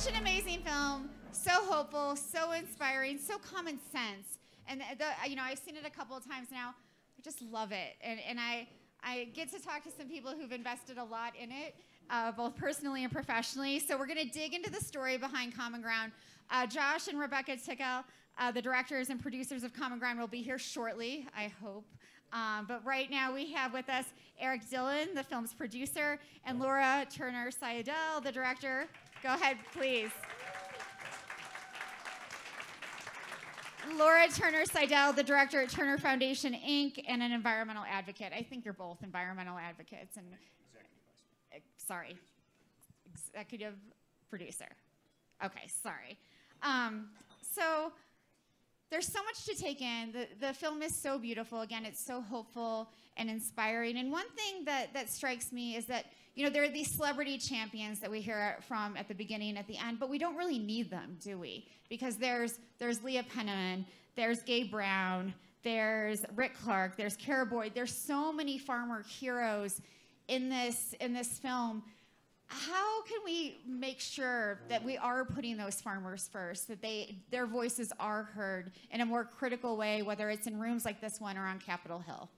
such an amazing film, so hopeful, so inspiring, so common sense. And I've seen it a couple of times now. I just love it, and I get to talk to some people who've invested a lot in it, both personally and professionally. So we're going to dig into the story behind Common Ground. Josh and Rebecca Tickell, the directors and producers of Common Ground, will be here shortly, I hope. But right now we have with us Eric Dillon, the film's producer, and Laura Turner Seidel, the director. Go ahead, please. Laura Turner Seidel, the director at Turner Foundation, Inc., and an environmental advocate. I think you're both environmental advocates. And executive producer. Okay, sorry. So there's so much to take in. The film is so beautiful. Again, it's so hopeful and inspiring. And one thing that strikes me is that, there are these celebrity champions that we hear from at the beginning and at the end, but we don't really need them, do we? Because there's Leah Penniman, there's Gabe Brown, there's Rick Clark, there's Kara Boyd. There's so many farmer heroes in this film. How can we make sure that we are putting those farmers first, that their voices are heard in a more critical way, whether it's in rooms like this one or on Capitol Hill?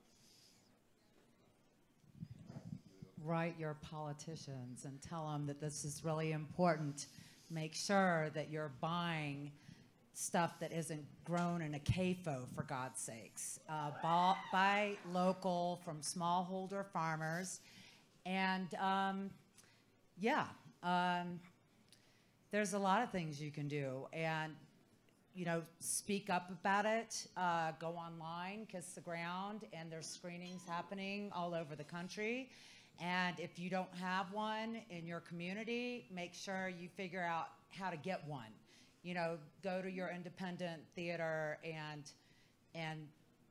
Write your politicians and tell them that this is really important. Make sure that you're buying stuff that isn't grown in a CAFO, for God's sakes. Buy local from smallholder farmers. And there's a lot of things you can do. And, speak up about it. Go online, Kiss the Ground, and there's screenings happening all over the country. And if you don't have one in your community, make sure you figure out how to get one. Go to your independent theater and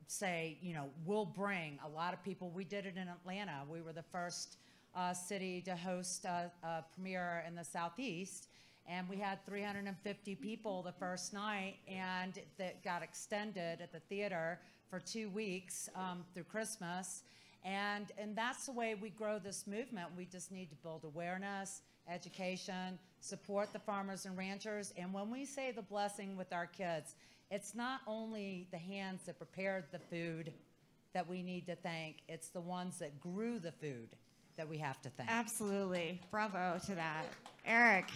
say, we'll bring a lot of people. We did it in Atlanta. We were the first city to host a premiere in the Southeast, and we had 350 people the first night, and that got extended at the theater for 2 weeks through Christmas. And that's the way we grow this movement. We just need to build awareness, education, support the farmers and ranchers. And when we say the blessing with our kids, it's not only the hands that prepared the food that we need to thank, it's the ones that grew the food that we have to thank. Absolutely. Bravo to that. Eric.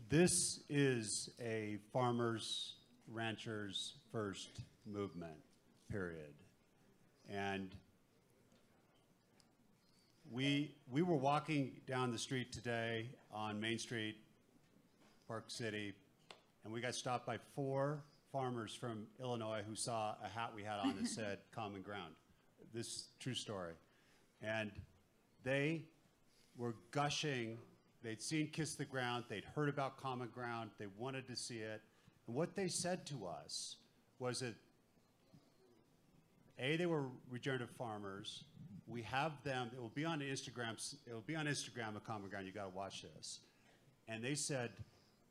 This is a farmers, ranchers first movement, period. And we were walking down the street today on Main Street, Park City, and we got stopped by 4 farmers from Illinois who saw a hat we had on that said Common Ground. This is a true story. And they were gushing. They'd seen Kiss the Ground. They'd heard about Common Ground. They wanted to see it. And what they said to us was that, A, they were regenerative farmers. We have them. It will be on Instagram. It will be on Instagram at Common Ground. You got to watch this. And they said,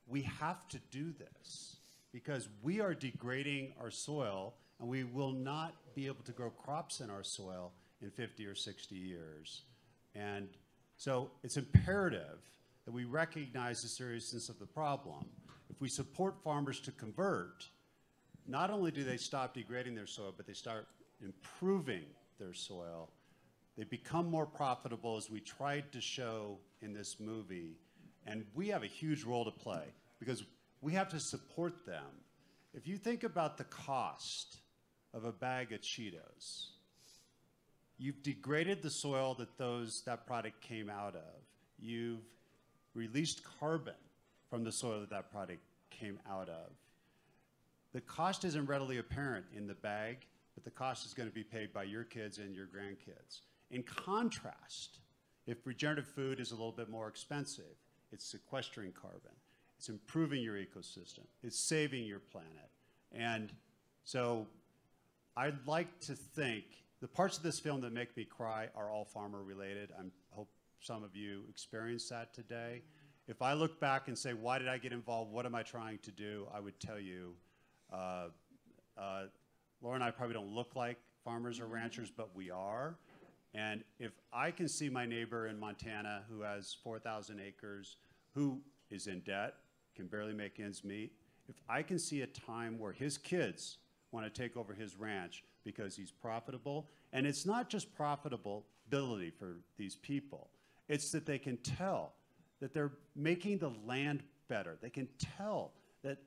we have to do this because we are degrading our soil, and we will not be able to grow crops in our soil in 50 or 60 years. And so it's imperative that we recognize the seriousness of the problem. If we support farmers to convert, not only do they stop degrading their soil, but they start improving their soil. They become more profitable, as we tried to show in this movie. And we have a huge role to play because we have to support them. If you think about the cost of a bag of Cheetos, you've degraded the soil that product came out of. You've released carbon from the soil that product came out of. The cost isn't readily apparent in the bag, but the cost is going to be paid by your kids and your grandkids. In contrast, if regenerative food is a little bit more expensive, it's sequestering carbon, it's improving your ecosystem, it's saving your planet. And so I'd like to think the parts of this film that make me cry are all farmer related. I hope some of you experienced that today. If I look back and say, why did I get involved? What am I trying to do? I would tell you, Laura and I probably don't look like farmers or ranchers, but we are. And if I can see my neighbor in Montana who has 4,000 acres, who is in debt, can barely make ends meet, if I can see a time where his kids want to take over his ranch because he's profitable, and it's not just profitability for these people, it's that they can tell that they're making the land better. They can tell that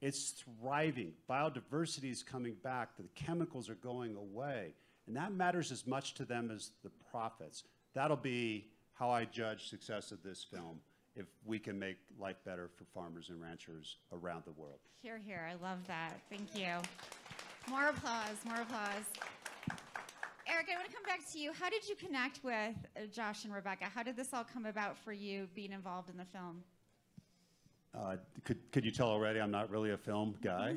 it's thriving, biodiversity is coming back, the chemicals are going away, and that matters as much to them as the profits. That'll be how I judge success of this film, if we can make life better for farmers and ranchers around the world. Hear, hear. I love that. Thank you. More applause, more applause. Eric, I want to come back to you. How did you connect with Josh and Rebecca? How did this all come about for you being involved in the film? Could you tell already I'm not really a film guy?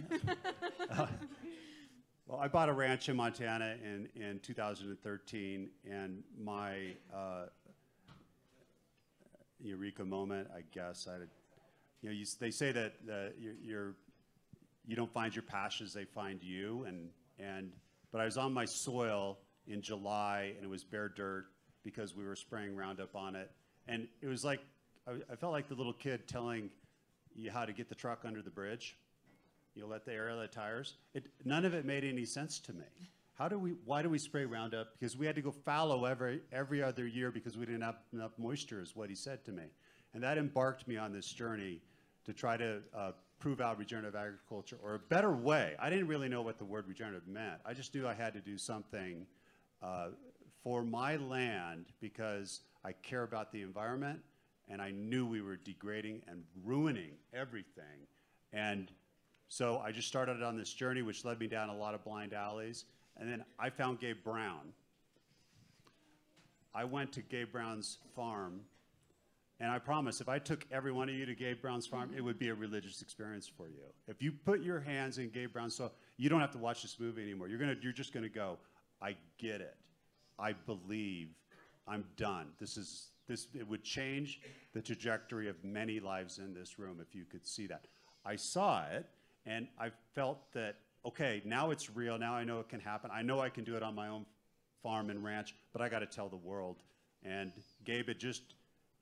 Well, I bought a ranch in Montana in 2013, and my eureka moment, I guess. They say that you don't find your passions, they find you. But I was on my soil in July, and it was bare dirt because we were spraying Roundup on it. And it was like, I felt like the little kid telling you how to get the truck under the bridge. You let the air out of the tires. None of it made any sense to me. Why do we spray Roundup? Because we had to go fallow every other year because we didn't have enough moisture, is what he said to me. And that embarked me on this journey to try to prove out regenerative agriculture, or a better way. I didn't really know what the word regenerative meant. I just knew I had to do something for my land because I care about the environment, and I knew we were degrading and ruining everything. And so I just started on this journey, which led me down a lot of blind alleys. And then I found Gabe Brown. I went to Gabe Brown's farm, and I promise if I took every one of you to Gabe Brown's farm, it would be a religious experience for you. If you put your hands in Gabe Brown's soil, you don't have to watch this movie anymore. You're just gonna go, I get it. I believe. I'm done. It would change the trajectory of many lives in this room if you could see that. I saw it, and I felt that, okay, now it's real. Now I know it can happen. I know I can do it on my own farm and ranch, but I got to tell the world. And Gabe had just,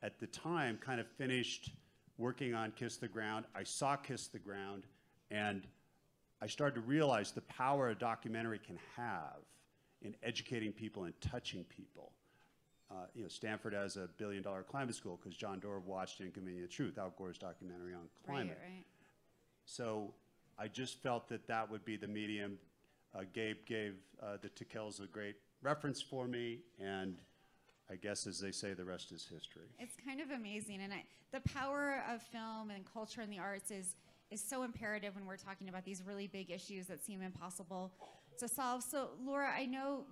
at the time, kind of finished working on Kiss the Ground. I saw Kiss the Ground, and I started to realize the power a documentary can have in educating people and touching people. Stanford has a $1 billion climate school because John Doerr watched Inconvenient Truth, Al Gore's documentary on climate. Right. So I just felt that would be the medium. Gabe gave the Tickels a great reference for me, and I guess, as they say, the rest is history. It's kind of amazing, and the power of film and culture and the arts is so imperative when we're talking about these really big issues that seem impossible to solve. So, Laura, I know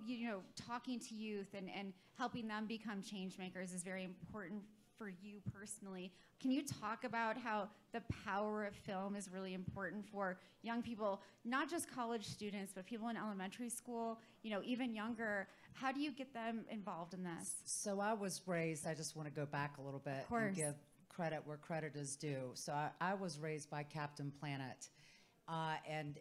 talking to youth and helping them become change makers is very important for you personally. Can you talk about how the power of film is really important for young people, not just college students, but people in elementary school, even younger? How do you get them involved in this? So I was raised, I just want to go back a little bit and give credit where credit is due. So I was raised by Captain Planet. And,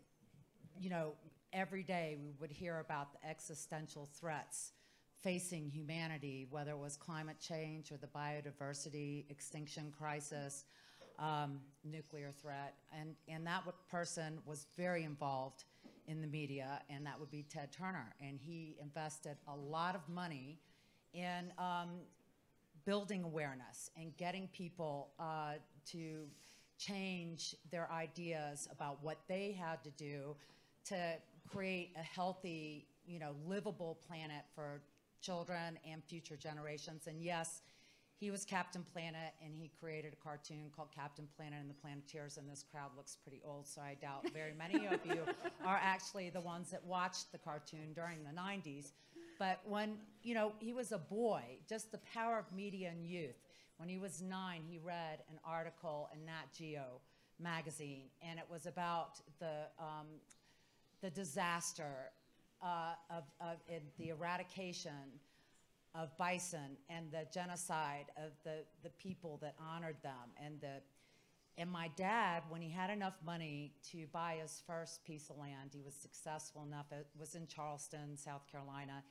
every day we would hear about the existential threats facing humanity, whether it was climate change or the biodiversity extinction crisis, nuclear threat. And that person was very involved in the media, and that would be Ted Turner. And he invested a lot of money in building awareness and getting people to change their ideas about what they had to do to create a healthy, livable planet for children and future generations. And yes, he was Captain Planet, and he created a cartoon called Captain Planet and the Planeteers, and this crowd looks pretty old, so I doubt very many of you are actually the ones that watched the cartoon during the 90s. But when, he was a boy, just the power of media and youth. When he was 9, he read an article in Nat Geo magazine, and it was about the disaster of the eradication of bison and the genocide of the people that honored them. And my dad, when he had enough money to buy his first piece of land, he was successful enough, it was in Charleston, South Carolina,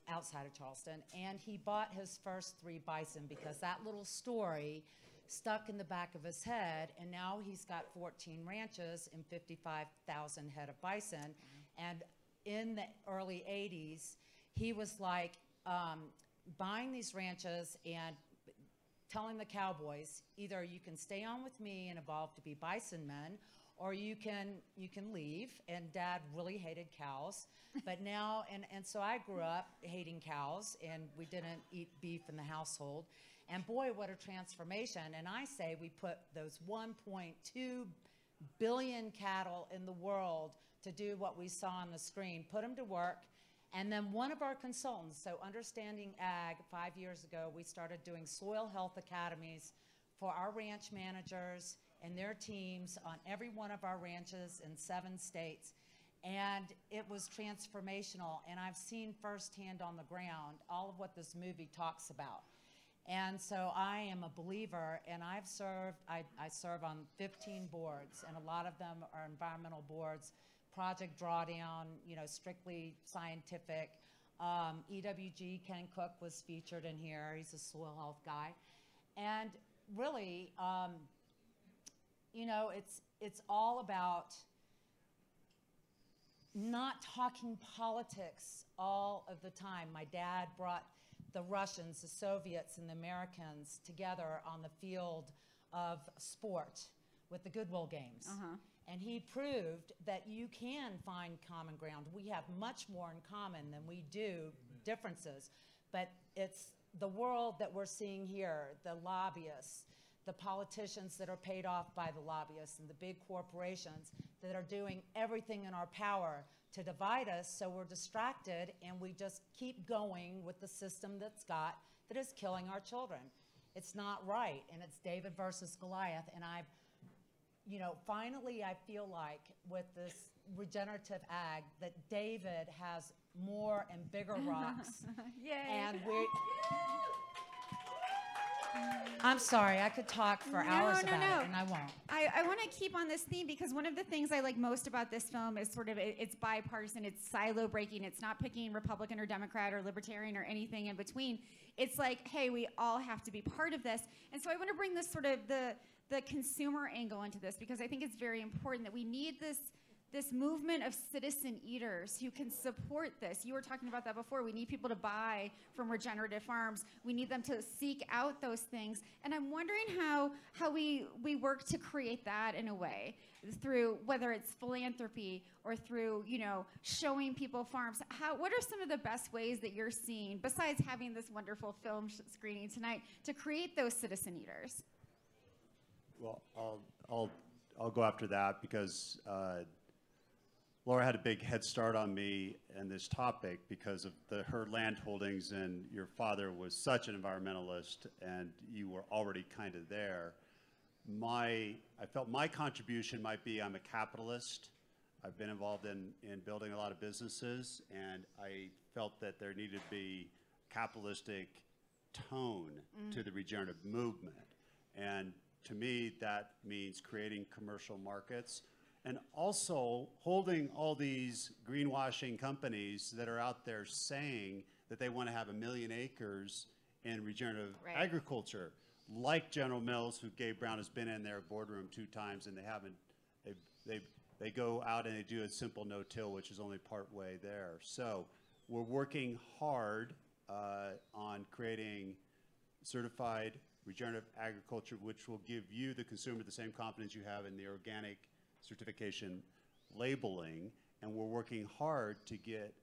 outside of Charleston, and he bought his first 3 bison because that little story stuck in the back of his head, and now he's got 14 ranches and 55,000 head of bison. And in the early 80s, he was like buying these ranches and telling the cowboys, either you can stay on with me and evolve to be bison men, or you can leave. And Dad really hated cows, but now, and so I grew up hating cows, and we didn't eat beef in the household. And boy, what a transformation. And I say we put those 1.2 billion cattle in the world to do what we saw on the screen, put them to work. And then one of our consultants, so Understanding Ag, 5 years ago, we started doing soil health academies for our ranch managers and their teams on every one of our ranches in 7 states. And it was transformational. And I've seen firsthand on the ground all of what this movie talks about. And so I am a believer, and I serve on 15 boards, and a lot of them are environmental boards, Project Drawdown, strictly scientific. EWG, Ken Cook was featured in here. He's a soil health guy. And really, it's all about not talking politics all of the time. My dad brought the Russians, the Soviets, and the Americans together on the field of sport with the Goodwill Games. And he proved that you can find common ground. We have much more in common than we do differences. But it's the world that we're seeing here, the lobbyists, the politicians that are paid off by the lobbyists, and the big corporations that are doing everything in our power to divide us, so we're distracted and we just keep going with the system that is killing our children. It's not right, and it's David versus Goliath. And finally I feel like with this regenerative ag that David has more and bigger rocks. Yay. And I'm sorry, I could talk for hours about it, and I won't. I want to keep on this theme because one of the things I like most about this film is sort of it's bipartisan, it's silo breaking, it's not picking Republican or Democrat or Libertarian or anything in between. It's like, hey, we all have to be part of this. And so I want to bring this sort of the consumer angle into this because I think it's very important that we need this movement of citizen eaters who can support this. You were talking about that before. We need people to buy from regenerative farms. We need them to seek out those things. And I'm wondering how we work to create that in a way through whether it's philanthropy or through, showing people farms. What are some of the best ways that you're seeing, besides having this wonderful film screening tonight, to create those citizen eaters? Well, I'll go after that because Laura had a big head start on me in this topic because of her land holdings, and your father was such an environmentalist, and you were already kind of there. I felt my contribution might be I'm a capitalist. I've been involved in building a lot of businesses, and I felt that there needed to be capitalistic tone to the regenerative movement. And to me, that means creating commercial markets and also holding all these greenwashing companies that are out there saying that they want to have 1 million acres in regenerative agriculture, like General Mills, who Gabe Brown has been in their boardroom 2 times, and they go out and they do a simple no-till, which is only part way there. So we're working hard on creating certified regenerative agriculture, which will give you, the consumer, the same confidence you have in the organic certification labeling. And we're working hard to get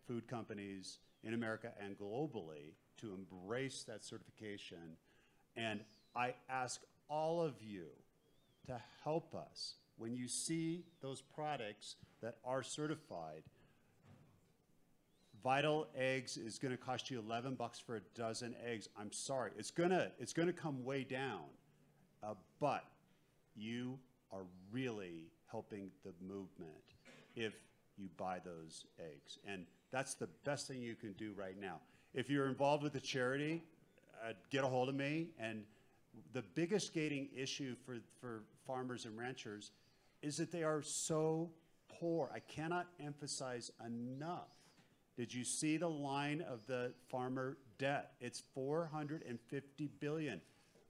food companies in America and globally to embrace that certification. And I ask all of you to help us when you see those products that are certified. Vital Eggs is going to cost you $11 for a dozen eggs. I'm sorry, it's gonna come way down, but you are really helping the movement if you buy those eggs, and that's the best thing you can do right now. If you're involved with a charity, get a hold of me. And the biggest gating issue for farmers and ranchers is that they are so poor. I cannot emphasize enough Did you see the line of the farmer debt? It's $450 billion.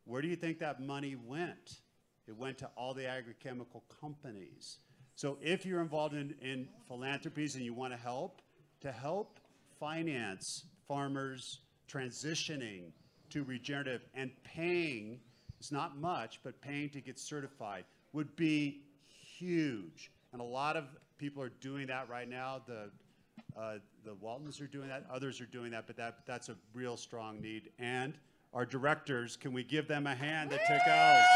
Where do you think that money went? It went to all the agrochemical companies. So if you're involved in philanthropies and you want to help finance farmers transitioning to regenerative and paying, it's not much, but paying to get certified would be huge. And a lot of people are doing that right now. The Waltons are doing that, others are doing that, but that's a real strong need. And our directors, can we give them a hand that took ours?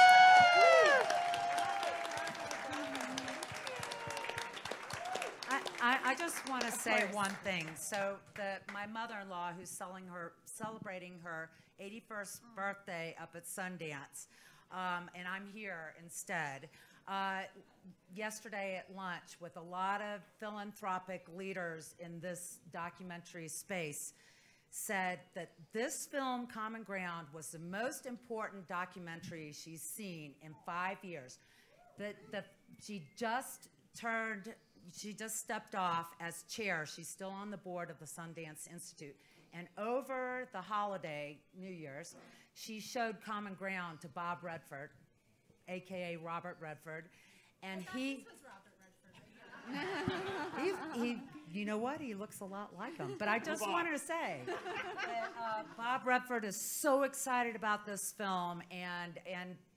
I just want to say one thing. So my mother-in-law, who's celebrating her 81st birthday up at Sundance, and I'm here instead. Yesterday at lunch with a lot of philanthropic leaders in this documentary space, said that this film, Common Ground, was the most important documentary she's seen in 5 years. She just stepped off as chair. She's still on the board of the Sundance Institute. And over the holiday, New Year's, she showed Common Ground to Bob Redford, AKA Robert Redford. And he you know what? He looks a lot like him. But I just wanted to say that Bob Redford is so excited about this film. And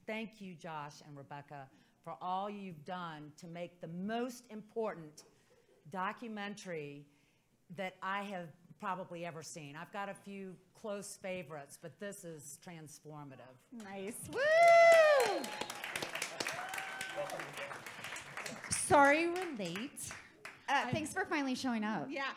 thank you, Josh and Rebecca, for all you've done to make the most important documentary that I have probably ever seen. I've got a few close favorites, but this is transformative. Nice. Woo! Sorry we're late. Thanks for finally showing up. Yeah,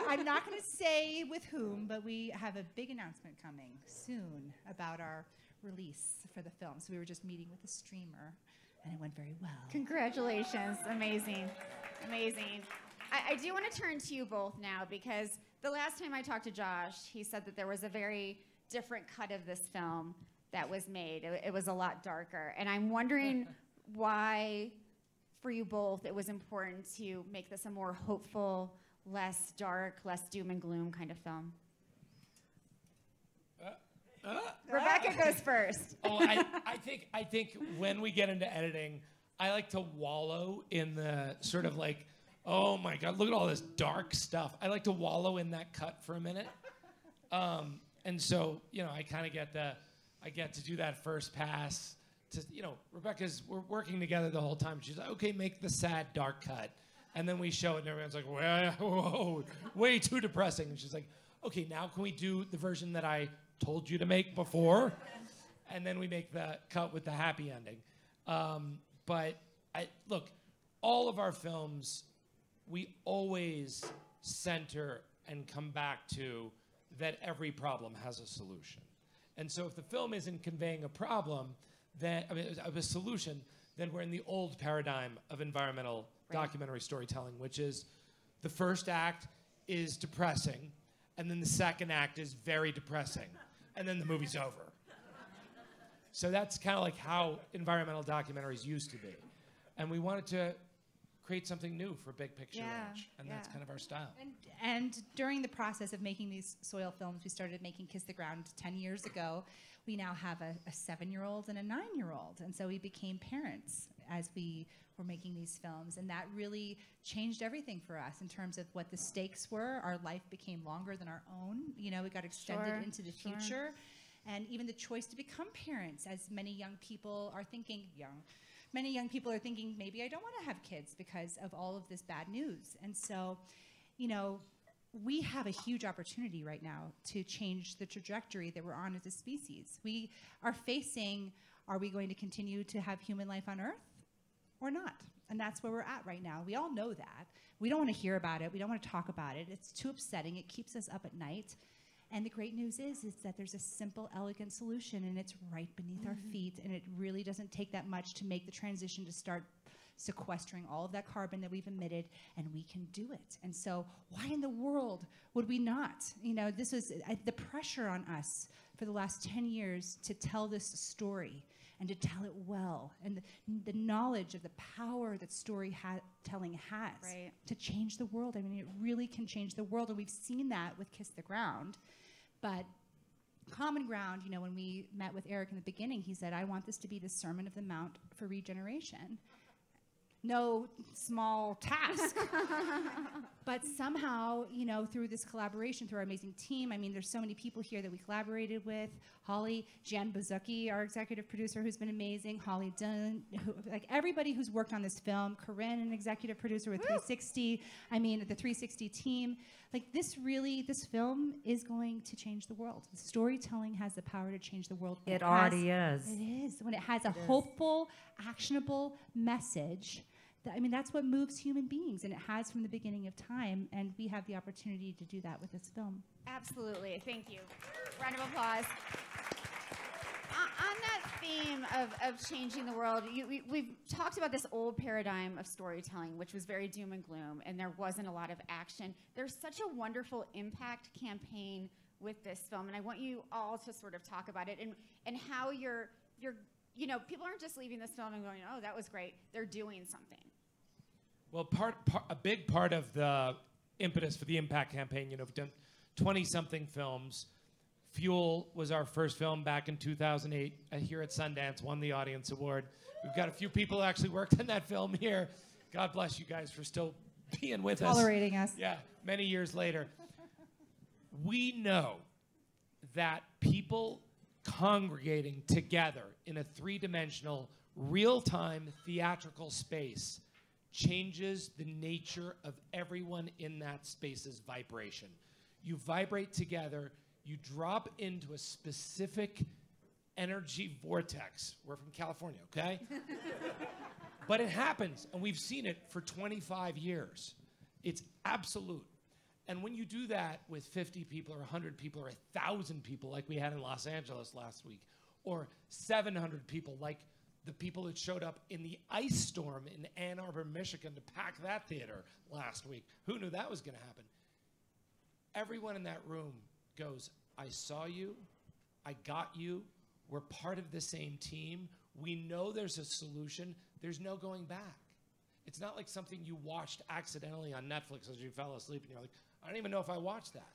I'm not going to say with whom, but we have a big announcement coming soon about our release for the film. So we were just meeting with a streamer, and it went very well. Congratulations. Amazing. Amazing. I do want to turn to you both now, because the last time I talked to Josh, he said that there was a very different cut of this film that was made. It was a lot darker. And I'm wondering why, for you both, it was important to make this a more hopeful, less dark, less doom and gloom kind of film. Rebecca goes first. Oh, I think when we get into editing, I like to wallow in the sort of like, oh my God, look at all this dark stuff. I like to wallow in that cut for a minute. And so, I kind of get to do that first pass. We're working together the whole time. She's like, okay, make the sad, dark cut. And then we show it, and everyone's like, whoa, way too depressing. And she's like, okay, now can we do the version that I told you to make before? And then we make the cut with the happy ending. But look, all of our films, we always center and come back to that every problem has a solution. And so if the film isn't conveying a problem, a solution, then we're in the old paradigm of environmental documentary storytelling, which is the first act is depressing, and then the second act is very depressing, and then the movie's over. So that's kind of like how environmental documentaries used to be. And we wanted to create something new for Big Picture Ranch, and that's kind of our style. And during the process of making these soil films, we started making Kiss the Ground 10 years ago. We now have a 7-year-old and a 9-year-old. And so we became parents as we were making these films. And that really changed everything for us in terms of what the stakes were. Our life became longer than our own. We got extended into the future. And even the choice to become parents, as many young people are thinking, maybe I don't want to have kids because of all of this bad news. And so, we have a huge opportunity right now to change the trajectory that we're on as a species. We are facing, are we going to continue to have human life on Earth or not? And that's where we're at right now. We all know that. We don't want to hear about it. We don't want to talk about it. It's too upsetting. It keeps us up at night. And the great news is that there's a simple, elegant solution, and it's right beneath our feet, and it really doesn't take that much to make the transition to start sequestering all of that carbon that we've emitted, and we can do it. And so why in the world would we not? This was the pressure on us for the last 10 years to tell this story and to tell it well, and the knowledge of the power that storytelling has Right. to change the world. I mean, it really can change the world, and we've seen that with Kiss the Ground. But Common Ground, you know, when we met with Eric in the beginning, he said, I want this to be the Sermon of the Mount for regeneration. No small task. But somehow, you know, through this collaboration, through our amazing team, I mean, there's so many people here that we collaborated with. Holly, Jan Bozucki, our executive producer, who's been amazing. Holly Dunn, like everybody who's worked on this film. Corinne, an executive producer with 360. I mean, the 360 team. Like this film is going to change the world. Storytelling has the power to change the world. It already is. It is. When it has a hopeful, actionable message. I mean, that's what moves human beings, and it has from the beginning of time, and we have the opportunity to do that with this film. Absolutely. Thank you. Round of applause. On that theme of changing the world, we've talked about this old paradigm of storytelling, which was very doom and gloom, and there wasn't a lot of action. There's such a wonderful impact campaign with this film, and I want you all to sort of talk about it and how you're you know, people aren't just leaving this film and going, oh, that was great. They're doing something. Well, a big part of the impetus for the Impact campaign, you know, we've done 20-something films. Fuel was our first film back in 2008 here at Sundance, won the Audience Award. We've got a few people who actually worked on that film here. God bless you guys for still being with us. Tolerating us. Yeah, many years later. We know that people congregating together in a three-dimensional, real-time theatrical space changes the nature of everyone in that space's vibration. You vibrate together, you drop into a specific energy vortex. We're from California, okay? But it happens, and we've seen it for 25 years. It's absolute. And when you do that with 50 people or 100 people or 1,000 people like we had in Los Angeles last week, or 700 people like the people that showed up in the ice storm in Ann Arbor, Michigan to pack that theater last week, who knew that was going to happen? Everyone in that room goes, I saw you, I got you, we're part of the same team, we know there's a solution, there's no going back. It's not like something you watched accidentally on Netflix as you fell asleep and you're like, I don't even know if I watched that.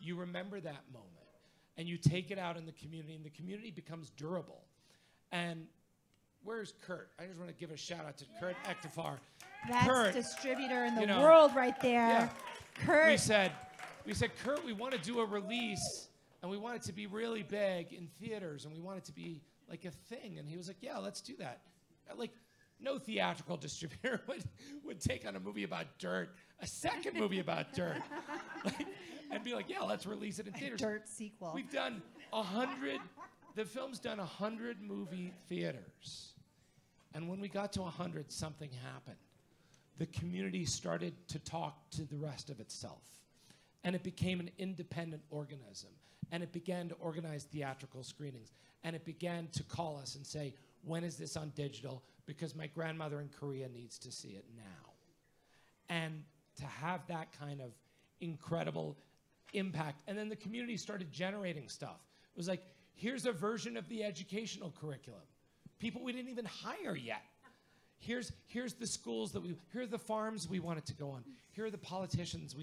You remember that moment, and you take it out in the community, and the community becomes durable. And where's Kurt? I just want to give a shout out to Kurt Ektafar. Best Kurt, distributor in the you know, world right there. yeah. Kurt. We said, Kurt, we want to do a release, and we want it to be really big in theaters, and we want it to be like a thing. And he was like, yeah, let's do that. Like, no theatrical distributor would take on a movie about dirt, a second movie about dirt, and be like, yeah, let's release it in theaters. Dirt sequel. We've done 100, the film's done 100 movie theaters. And when we got to 100, something happened. The community started to talk to the rest of itself. And it became an independent organism. And it began to organize theatrical screenings. And it began to call us and say, when is this on digital? Because my grandmother in Korea needs to see it now. And to have that kind of incredible impact. And then the community started generating stuff. It was like, here's a version of the educational curriculum. People we didn't even hire yet. Here's the schools here are the farms we wanted to go on. Here are the politicians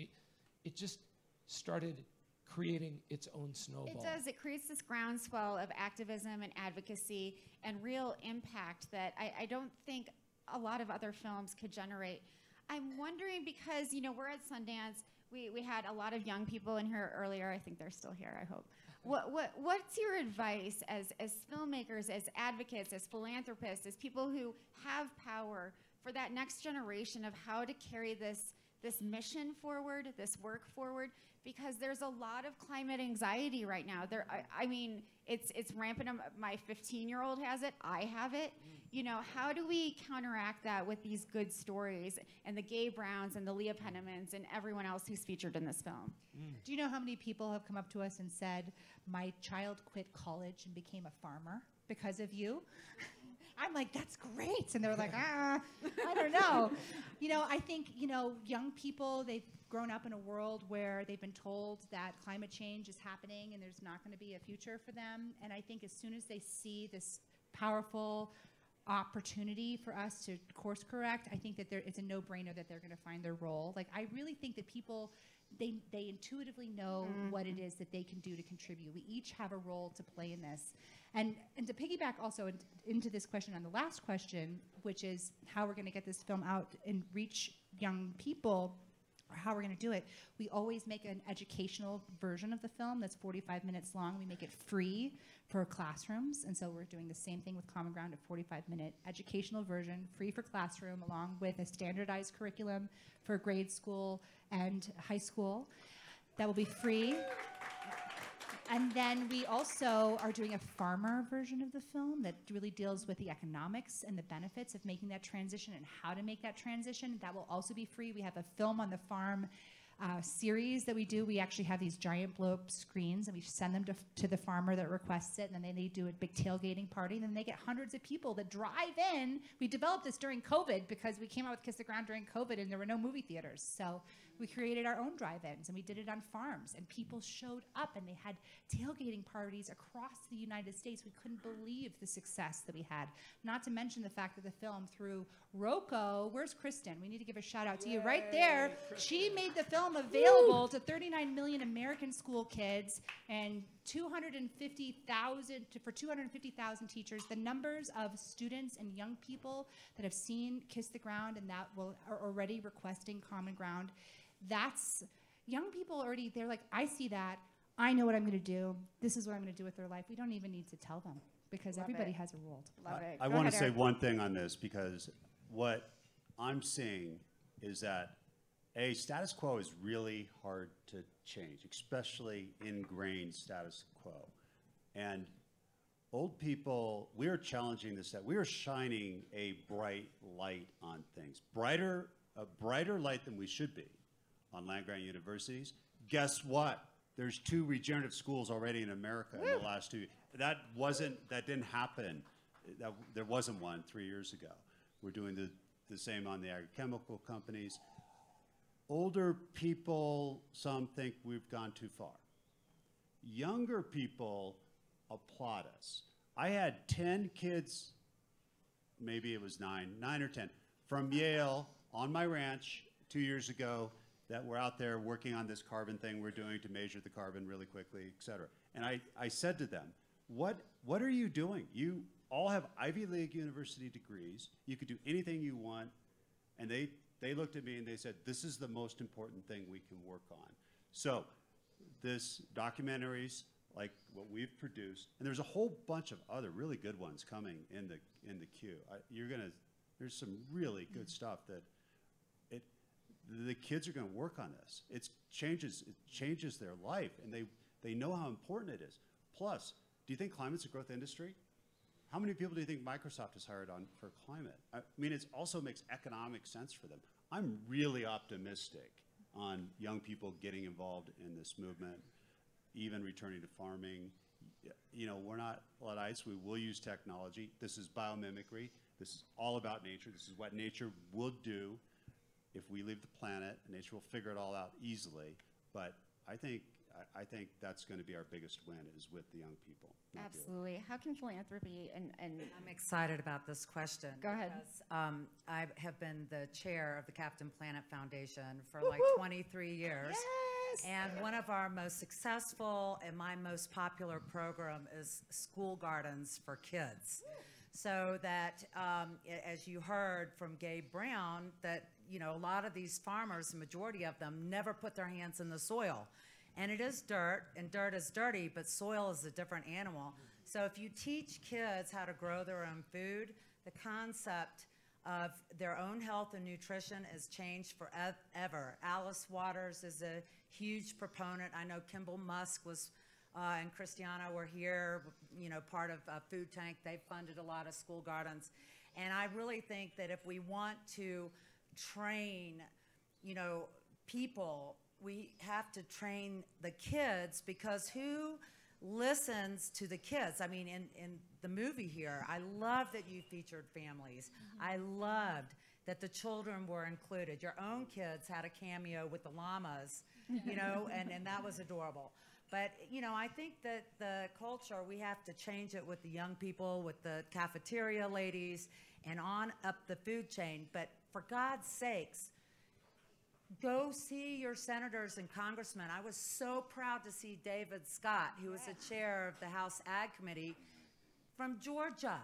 it just started creating its own snowball. It does. It creates this groundswell of activism and advocacy and real impact that I don't think a lot of other films could generate. I'm wondering because, you know, we're at Sundance. We had a lot of young people in here earlier. I think they're still here, I hope. What's your advice as filmmakers, as advocates, as philanthropists, as people who have power for that next generation of how to carry this mission forward, this work forward? Because there's a lot of climate anxiety right now. I mean, it's rampant. My 15-year-old has it. I have it. You know, how do we counteract that with these good stories and the Gabe Browns and the Leah Pennemans and everyone else who's featured in this film? Do you know how many people have come up to us and said, my child quit college and became a farmer because of you? I'm like, that's great. And they're like, I don't know. You know, I think, you know, young people, they've grown up in a world where they've been told that climate change is happening and there's not going to be a future for them. And I think as soon as they see this powerful opportunity for us to course correct. I think that it's a no-brainer that they're going to find their role. Like, I really think that people, they intuitively know what it is that they can do to contribute. We each have a role to play in this. And to piggyback also into this question on the last question, which is how we're going to get this film out and reach young people, or how we're going to do it, we always make an educational version of the film that's 45 minutes long. We make it free for classrooms, and so we're doing the same thing with Common Ground, a 45-minute educational version, free for classroom, along with a standardized curriculum for grade school and high school. That will be free. And then we also are doing a farmer version of the film that really deals with the economics and the benefits of making that transition and how to make that transition. That will also be free. We have a Film on the Farm series that we do. We actually have these giant blow-up screens, and we send them to the farmer that requests it, and then they do a big tailgating party, and then they get hundreds of people that drive in. We developed this during COVID because we came out with Kiss the Ground during COVID, and there were no movie theaters. So we created our own drive-ins, and we did it on farms, and people showed up, and they had tailgating parties across the United States. We couldn't believe the success that we had, not to mention the fact that the film through Roku, where's Kristen? We need to give a shout out to you right there. She made the film available to 39 million American school kids and 250,000 250,000 teachers. The numbers of students and young people that have seen Kiss the Ground and that are already requesting Common Ground, that's young people already, they're like, I see that. I know what I'm going to do. This is what I'm going to do with their life. We don't even need to tell them because everybody has a role. Love it. I want to say one thing on this, because what I'm seeing is that status quo is really hard to change, especially ingrained status quo. And old people, we are challenging this. We are shining a bright light on things, a brighter light than we should be on land-grant universities. Guess what? There's 2 regenerative schools already in America in the last 2 years. That didn't happen. There wasn't one 3 years ago. We're doing the same on the agrochemical companies. Older people, some think we've gone too far. Younger people applaud us. I had 10 kids, maybe it was 9 or 10, from Yale on my ranch 2 years ago that were out there working on this carbon thing we're doing to measure the carbon really quickly, et cetera. And I said to them, what are you doing? You all have Ivy League university degrees. You could do anything you want. And they looked at me and they said, this is the most important thing we can work on. So this documentaries like what we've produced, and there's a whole bunch of other really good ones coming in the queue. There's some really good stuff that the kids are going to work on this. It changes their life, and they know how important it is. Plus, do you think climate's a growth industry? How many people do you think Microsoft has hired on for climate? I mean, it also makes economic sense for them. I'm really optimistic on young people getting involved in this movement, even returning to farming. You know, we're not Luddites. We will use technology. This is biomimicry. This is all about nature. This is what nature will do if we leave the planet. Nature will figure it all out easily. But I think that's going to be our biggest win, is with the young people. Absolutely. How can philanthropy and I'm excited about this question. Go ahead. Because, I have been the chair of the Captain Planet Foundation for like 23 years. Yes! And one of our most successful and my most popular program is School Gardens for Kids. So that, as you heard from Gabe Brown, that, you know, a lot of these farmers, the majority of them, never put their hands in the soil. And it is dirt, and dirt is dirty, but soil is a different animal. So if you teach kids how to grow their own food, the concept of their own health and nutrition is changed forever. Alice Waters is a huge proponent. I know Kimball Musk was, and Christiana were here, you know, part of Food Tank. They funded a lot of school gardens. And I really think that if we want to train, you know, people, we have to train the kids, because who listens to the kids? I mean, in the movie here, I love that you featured families. I loved that the children were included. Your own kids had a cameo with the llamas, you know, and that was adorable. But, you know, I think that the culture, we have to change it with the young people, with the cafeteria ladies, and on up the food chain. But for God's sakes, go see your senators and congressmen. I was so proud to see David Scott, who was the chair of the House Ag Committee, from Georgia.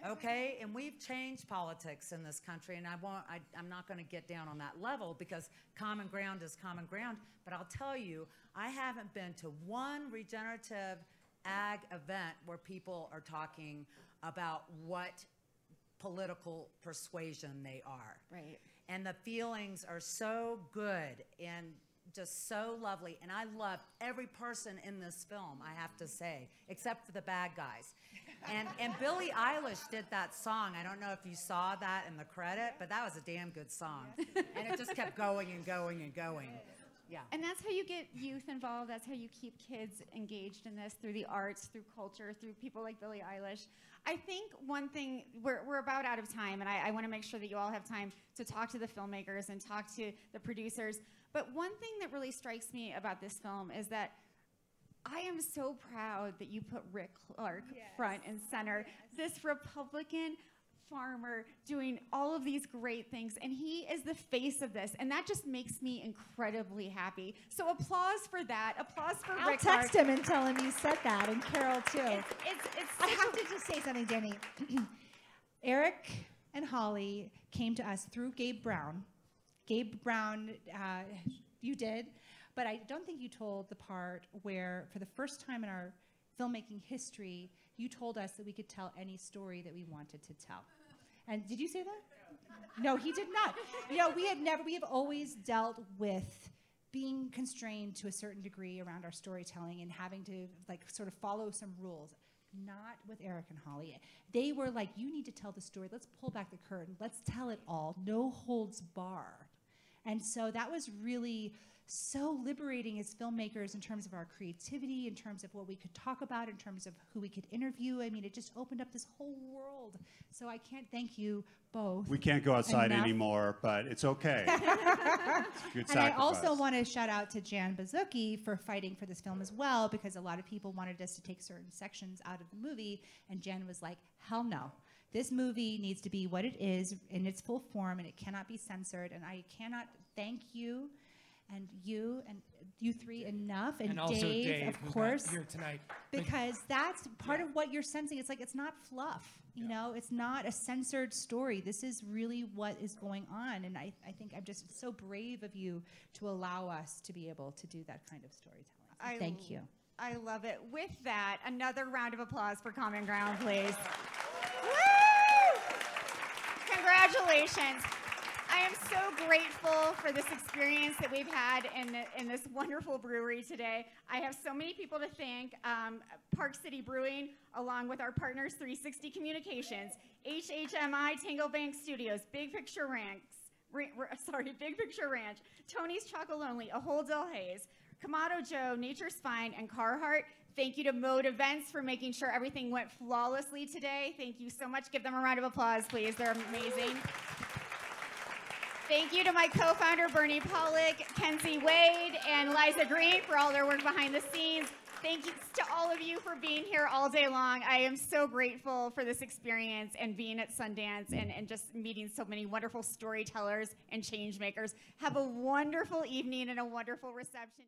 Okay, and we've changed politics in this country, and I'm not going to get down on that level because common ground is common ground. But I'll tell you, I haven't been to one regenerative ag event where people are talking about what political persuasion they are. Right. And the feelings are so good and just so lovely. And I love every person in this film, I have to say, except for the bad guys. And Billie Eilish did that song. I don't know if you saw that in the credit, but that was a damn good song. And it just kept going and going and going. Yeah. And that's how you get youth involved. That's how you keep kids engaged in this through the arts, through culture, through people like Billie Eilish. I think one thing, we're about out of time, and I want to make sure that you all have time to talk to the filmmakers and talk to the producers. But one thing that really strikes me about this film is that I am so proud that you put Rick Clark front and center. This Republican farmer doing all of these great things, and he is the face of this, and that just makes me incredibly happy. So applause for that. Applause for I'll Rick text Clark. him and tell him you said that, and Carol too. It's I have to just say something, Jenny. Eric and Holly came to us through Gabe Brown. Gabe Brown, you did, but I don't think you told the part where, for the first time in our filmmaking history, you told us that we could tell any story that we wanted to tell. And did you say that? No, he did not. You know, we have always dealt with being constrained to a certain degree around our storytelling and having to like sort of follow some rules. Not with Eric and Holly. They were like, you need to tell the story. Let's pull back the curtain. Let's tell it all. No holds barred. And so that was really so liberating as filmmakers in terms of our creativity, in terms of what we could talk about, in terms of who we could interview. I mean, it just opened up this whole world. So I can't thank you both. We can't go outside enough. anymore, but it's okay. It's a good And I sacrifice. also want to shout out to Jan Bazuki for fighting for this film as well, because a lot of people wanted us to take certain sections out of the movie, and Jan was like, hell no. This movie needs to be what it is in its full form, and it cannot be censored. And I cannot thank you and you three enough, and also Dave, of who's not course, here tonight. because that's part of what you're sensing. It's like, it's not fluff, you know, it's not a censored story. This is really what is going on, and I think I'm just so brave of you to allow us to be able to do that kind of storytelling. So thank you. I love it. With that, another round of applause for Common Ground, please. Woo! Congratulations. I am so grateful for this experience that we've had in this wonderful brewery today. I have so many people to thank. Park City Brewing, along with our partners 360 Communications, HHMI Tango Bank Studios, Big Picture Ranch, Tony's Chocolonely, Ahold Delhaize, Kamado Joe, Nature's Fine, and Carhartt. Thank you to Mode Events for making sure everything went flawlessly today. Thank you so much. Give them a round of applause, please. They're amazing. Thank you to my co-founder, Bernie Pollock, Kenzie Wade, and Liza Green for all their work behind the scenes. Thank you to all of you for being here all day long. I am so grateful for this experience and being at Sundance and just meeting so many wonderful storytellers and change makers. Have a wonderful evening and a wonderful reception.